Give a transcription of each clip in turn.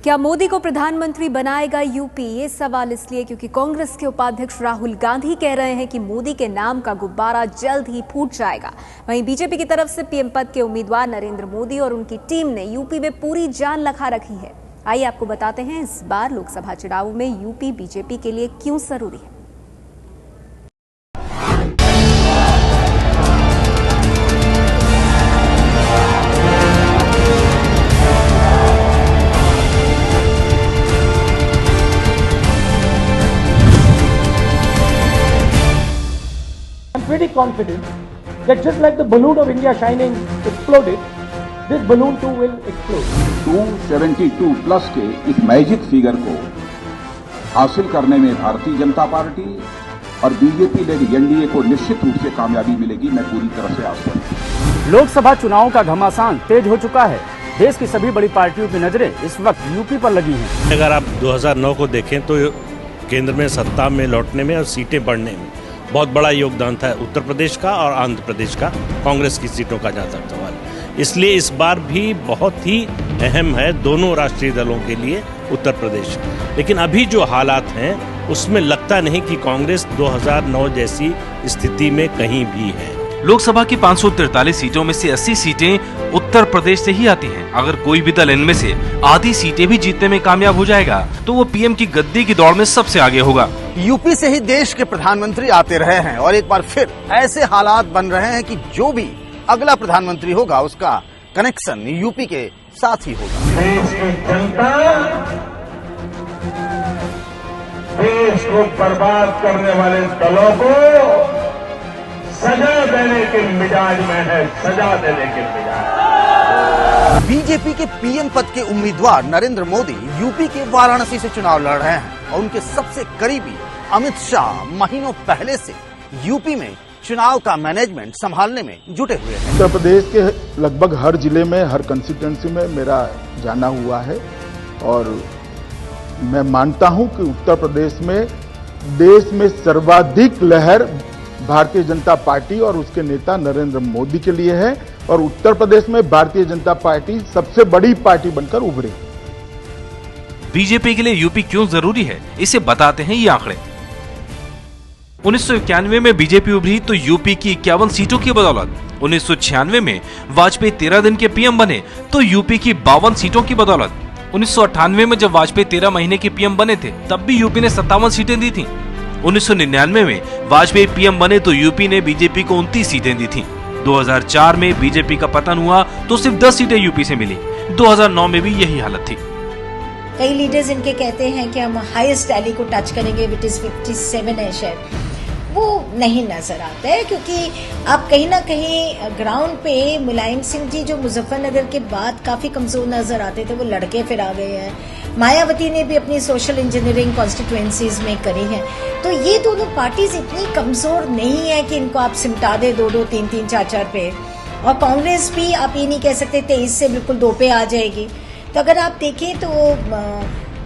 क्या मोदी को प्रधानमंत्री बनाएगा यूपी? ये सवाल इसलिए क्योंकि कांग्रेस के उपाध्यक्ष राहुल गांधी कह रहे हैं कि मोदी के नाम का गुब्बारा जल्द ही फूट जाएगा। वहीं बीजेपी की तरफ से पीएम पद के उम्मीदवार नरेंद्र मोदी और उनकी टीम ने यूपी में पूरी जान लगा रखी है। आइए आपको बताते हैं इस बार लोकसभा चुनाव में यूपी बीजेपी के लिए क्यों जरूरी है। Pretty confident that just like the balloon of India shining exploded, this balloon too will explode. 272 plus के इस मैजिक फिगर को हासिल करने में भारतीय जनता पार्टी और बीजेपी लेड एनडीए को निश्चित रूप से कामयाबी मिलेगी। मैं पूरी तरह से आश्वस्त हूं। लोकसभा चुनाव का घमासान तेज हो चुका है। देश की सभी बड़ी पार्टियों की नजरें इस वक्त यूपी पर लगी हैं। अगर आप 2009 को देखें तो केंद्र में सत्ता में लौटने में और सीटें बढ़ने में बहुत बड़ा योगदान था उत्तर प्रदेश का और आंध्र प्रदेश का, कांग्रेस की सीटों का जहाँ तक सवाल। इसलिए इस बार भी बहुत ही अहम है दोनों राष्ट्रीय दलों के लिए उत्तर प्रदेश। लेकिन अभी जो हालात हैं उसमें लगता नहीं कि कांग्रेस 2009 जैसी स्थिति में कहीं भी है। लोकसभा की 543 सीटों में से 80 सीटें उत्तर प्रदेश से ही आती हैं। अगर कोई भी दल इनमें से आधी सीटें भी जीतने में कामयाब हो जाएगा तो वो पीएम की गद्दी की दौड़ में सबसे आगे होगा। यूपी से ही देश के प्रधानमंत्री आते रहे हैं और एक बार फिर ऐसे हालात बन रहे हैं कि जो भी अगला प्रधानमंत्री होगा उसका कनेक्शन यूपी के साथ ही होगा। देश की जनता देश को बर्बाद करने वाले दलों को सजा देने के मिजाज में है, सजा देने के मिजाज। बीजेपी के पीएम पद के उम्मीदवार नरेंद्र मोदी यूपी के वाराणसी से चुनाव लड़ रहे हैं और उनके सबसे करीबी अमित शाह महीनों पहले से यूपी में चुनाव का मैनेजमेंट संभालने में जुटे हुए हैं। उत्तर प्रदेश के लगभग हर जिले में, हर कंस्टिट्यूंसी में मेरा जाना हुआ है और मैं मानता हूं कि उत्तर प्रदेश में देश में सर्वाधिक लहर भारतीय जनता पार्टी और उसके नेता नरेंद्र मोदी के लिए है और उत्तर प्रदेश में भारतीय जनता पार्टी सबसे बड़ी पार्टी बनकर उभरी। बीजेपी के लिए यूपी क्यों जरूरी है, इसे बताते हैं ये आंकड़े। 1991 में बीजेपी उभरी तो यूपी की 51 सीटों की बदौलत। 1996 में वाजपेयी 13 दिन के पीएम बने तो यूपी की 52 सीटों की बदौलत। 1998 में जब वाजपेयी 13 महीने के पीएम बने थे तब भी यूपी ने 57 सीटें दी थी। 1999 में वाजपेयी पीएम बने तो यूपी ने बीजेपी को 29 सीटें दी थीं। 2004 में बीजेपी का पतन हुआ तो सिर्फ 10 सीटें यूपी से मिली। 2009 में भी यही हालत थी। कई लीडर्स इनके कहते हैं कि हम हाईएस्ट टैली को टच करेंगे, विच इज 57 है शायद, वो नहीं नजर आता है क्योंकि आप कहीं ना कहीं ग्राउंड पे मुलायम सिंह जी जो मुजफ्फरनगर के बाद काफी कमजोर नजर आते थे वो लड़के फिर आ गए हैं। मायावती ने भी अपनी सोशल इंजीनियरिंग कॉन्स्टिट्यूएंसीज में करी है। तो ये दोनों पार्टीज इतनी कमजोर नहीं है कि इनको आप सिमटा दे 2-2, 3-3, 4-4 पे। और कांग्रेस भी आप ये नहीं कह सकते 23 से बिल्कुल 2 पे आ जाएगी। तो अगर आप देखें तो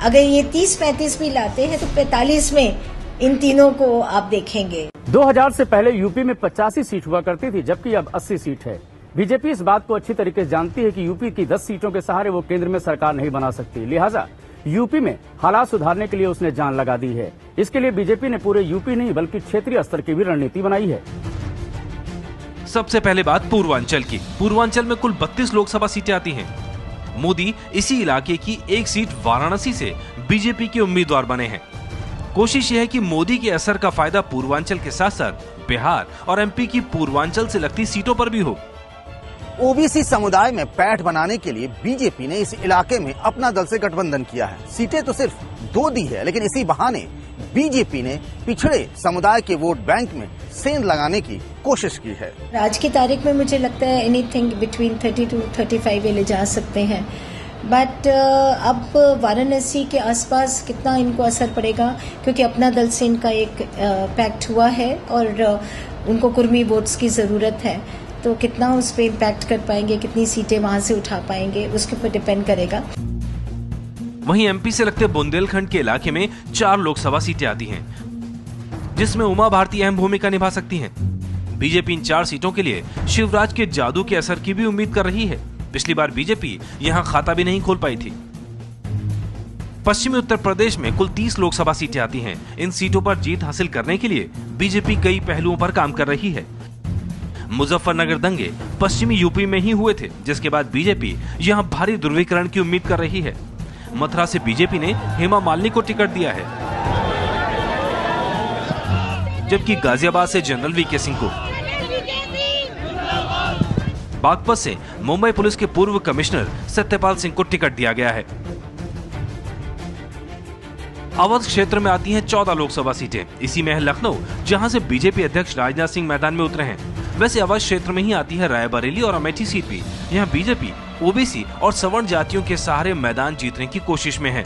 अगर ये 30-35 भी लाते हैं तो 45 में इन तीनों को आप देखेंगे। 2000 से पहले यूपी में 85 सीट हुआ करती थी जबकि अब 80 सीट है। बीजेपी इस बात को अच्छी तरीके से जानती है कि यूपी की 10 सीटों के सहारे वो केंद्र में सरकार नहीं बना सकती। लिहाजा यूपी में हालात सुधारने के लिए उसने जान लगा दी है। इसके लिए बीजेपी ने पूरे यूपी नहीं बल्कि क्षेत्रीय स्तर की भी रणनीति बनाई है। सबसे पहले बात पूर्वांचल की। पूर्वांचल में कुल 32 लोकसभा सीटें आती हैं। मोदी इसी इलाके की एक सीट वाराणसी से बीजेपी के उम्मीदवार बने हैं। कोशिश यह है कि मोदी के असर का फायदा पूर्वांचल के साथ साथ बिहार और एमपी की पूर्वांचल से लगती सीटों पर भी हो। ओबीसी समुदाय में पैठ बनाने के लिए बीजेपी ने इस इलाके में अपना दल से गठबंधन किया है। सीटें तो सिर्फ 2 दी है, लेकिन इसी बहाने बीजेपी ने पिछड़े समुदाय के वोट बैंक में सेंध लगाने की कोशिश की है। आज की तारीख में मुझे लगता है एनीथिंग बिटवीन 30 to 35 ले जा सकते हैं। बट अब वाराणसी के आसपास कितना इनको असर पड़ेगा क्योंकि अपना दल से इनका एक पैक्ट हुआ है और उनको कुर्मी वोट्स की जरूरत है। तो कितना उस पर इम्पैक्ट कर पाएंगे, कितनी सीटें वहां से उठा पाएंगे, उसके ऊपर डिपेंड करेगा। वहीं एमपी से लगते बुंदेलखंड के इलाके में 4 लोकसभा सीटें आती हैं जिसमें उमा भारती अहम भूमिका निभा सकती हैं। बीजेपी इन 4 सीटों के लिए शिवराज के जादू के असर की भी उम्मीद कर रही है। पिछली बार बीजेपी यहां खाता भी नहीं खोल पाई थी। पश्चिमी उत्तर प्रदेश में कुल 30 लोकसभा सीटें आती हैं। इन सीटों पर जीत हासिल करने के लिए बीजेपी कई पहलुओं पर काम कर रही है। मुजफ्फरनगर दंगे पश्चिमी यूपी में ही हुए थे, जिसके बाद बीजेपी यहां भारी ध्रुवीकरण की उम्मीद कर रही है। मथुरा से बीजेपी ने हेमा मालिनी को टिकट दिया है, जबकि गाजियाबाद से जनरल वीके सिंह को, बागपत से मुंबई पुलिस के पूर्व कमिश्नर सत्यपाल सिंह को टिकट दिया गया है। अवध क्षेत्र में आती हैं 14 लोकसभा सीटें। इसी में है लखनऊ, जहां से बीजेपी अध्यक्ष राजनाथ सिंह मैदान में उतरे हैं। वैसे अवध क्षेत्र में ही आती है रायबरेली और अमेठी सीट भी। यहां बीजेपी ओबीसी और सवर्ण जातियों के सहारे मैदान जीतने की कोशिश में है।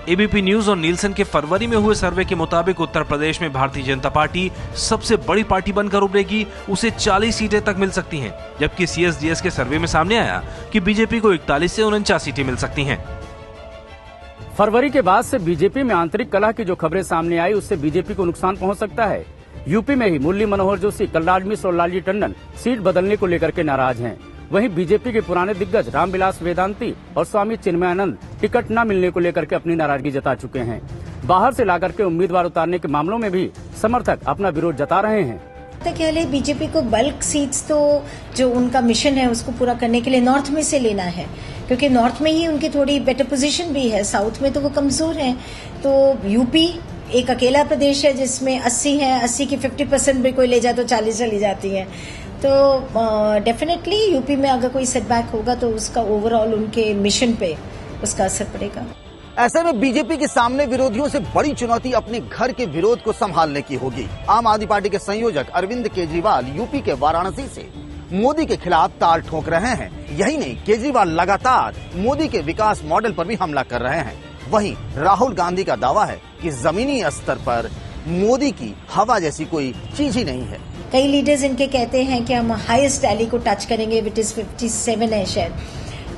एबीपी न्यूज और नीलसन के फरवरी में हुए सर्वे के मुताबिक उत्तर प्रदेश में भारतीय जनता पार्टी सबसे बड़ी पार्टी बनकर उभरेगी। उसे 40 सीटें तक मिल सकती हैं, जबकि सीएसडीएस के सर्वे में सामने आया कि बीजेपी को 41 से 49 सीटें मिल सकती हैं। फरवरी के बाद से बीजेपी में आंतरिक कलह की जो खबरें सामने आई, उससे बीजेपी को नुकसान पहुंच सकता है। यूपी में ही मुरली मनोहर जोशी, कलराज मिश्र और लालजी टंडन सीट बदलने को लेकर के नाराज हैं। वहीं बीजेपी के पुराने दिग्गज रामविलास वेदांती और स्वामी चिन्मयानंद टिकट न मिलने को लेकर के अपनी नाराजगी जता चुके हैं। बाहर से लाकर के उम्मीदवार उतारने के मामलों में भी समर्थक अपना विरोध जता रहे हैं। ख्याल है बीजेपी को बल्क सीट्स तो जो उनका मिशन है उसको पूरा करने के लिए नॉर्थ में से लेना है, क्योंकि नॉर्थ में ही उनकी थोड़ी बेटर पोजीशन भी है। साउथ में तो वो कमजोर हैं। तो यूपी एक अकेला प्रदेश है जिसमें 80 है, 80 की 50% भी कोई ले जाए तो 40 चली जाती है। तो डेफिनेटली यूपी में अगर कोई सेटबैक होगा तो उसका ओवरऑल उनके मिशन पे उसका असर पड़ेगा। ऐसे में बीजेपी के सामने विरोधियों से बड़ी चुनौती अपने घर के विरोध को संभालने की होगी। आम आदमी पार्टी के संयोजक अरविंद केजरीवाल यूपी के वाराणसी से मोदी के खिलाफ ताल ठोक रहे हैं। यही नहीं, केजरीवाल लगातार मोदी के विकास मॉडल पर भी हमला कर रहे हैं। वहीं राहुल गांधी का दावा है कि जमीनी स्तर पर मोदी की हवा जैसी कोई चीज ही नहीं है। कई लीडर्स इनके कहते हैं कि हम हाईएस्ट टैली को टच करेंगे, विच इज 57 है शायद।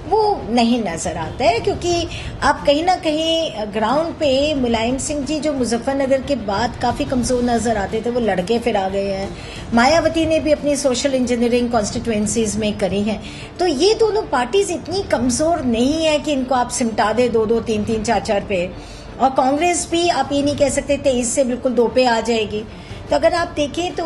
वो नहीं नजर आता है, क्योंकि आप कहीं ना कहीं ग्राउंड पे मुलायम सिंह जी जो मुजफ्फरनगर के बाद काफी कमजोर नजर आते थे, वो लड़के फिर आ गए हैं। मायावती ने भी अपनी सोशल इंजीनियरिंग कॉन्स्टिट्यूएंसीज में करी है। तो ये दोनों पार्टीज इतनी कमजोर नहीं है कि इनको आप सिमटा दे 2-2, 3-3, 4-4 पे। और कांग्रेस भी आप ये नहीं कह सकते 23 से बिल्कुल 2 पे आ जाएगी। तो अगर आप देखें तो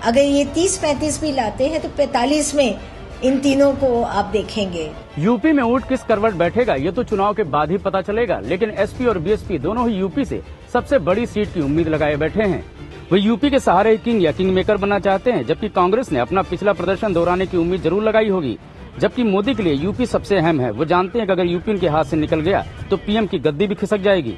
अगर ये 30-35 भी लाते हैं तो 45 में इन तीनों को आप देखेंगे। यूपी में ऊंट किस करवट बैठेगा ये तो चुनाव के बाद ही पता चलेगा, लेकिन एसपी और बीएसपी दोनों ही यूपी से सबसे बड़ी सीट की उम्मीद लगाए बैठे हैं। वो यूपी के सहारे किंग या किंग मेकर बनना चाहते हैं, जबकि कांग्रेस ने अपना पिछला प्रदर्शन दोहराने की उम्मीद जरूर लगाई होगी। जबकि मोदी के लिए यूपी सबसे अहम है। वो जानते हैं कि अगर यूपी उनके हाथ से निकल गया तो पीएम की गद्दी भी खिसक जाएगी।